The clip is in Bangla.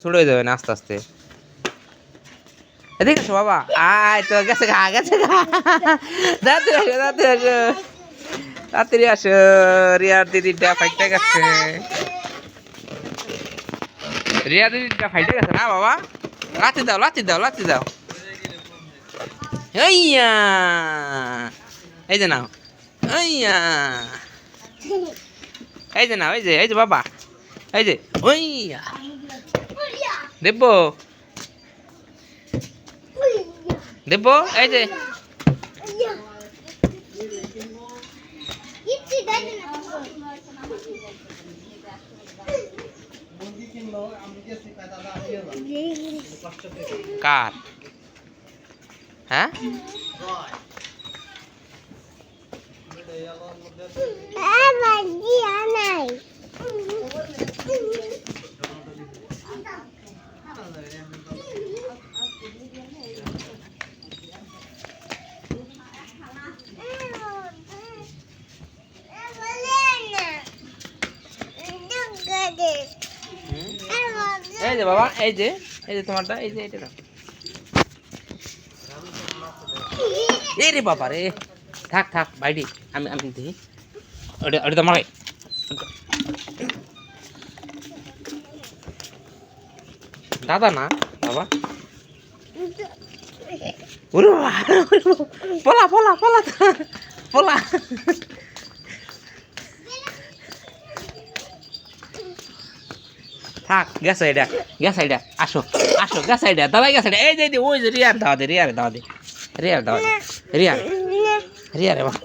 ছোট হয়ে যাবে না আস্তে আস্তে। এদিকে আসো বাবা, আয় তো গেছে গা গেছে গা। তাড়াতাড়ি আসো তাড়াতাড়ি আসো তাড়াতাড়ি আসো। রিয়ার দিদিটা ফাইটটা গেছে, রিয়া দিদিটা ফাইটে গেছে না বাবা। লাথি দাও লাথি দাও লাথি দাও। এইয়া এই যে নাও, এইয়া এই যে নাও, এই যে বাবা, এই যে ওইয়া দেব দেব, এই যে কার, হ্যাঁ এই যে বাবা, এই যে তোমারটা, এই যে এটা এই রে বাবা রে। থাক থাক বাইডি, আমি আমি দেখি ওটা ওটা তোমার দাদা না বাবা। ওরে বাবা, পলা পলা পলা পলা। থাক গেছে এটা, গেছে এটা, আসো আসো গেছে এটা, দাদা গেছে এটা, এই যে ওই যে রিয়ার দাও দে, রিয়ার দাও দে, রিয়ার দাও দে, রিয়ার রিয়ার বাবা।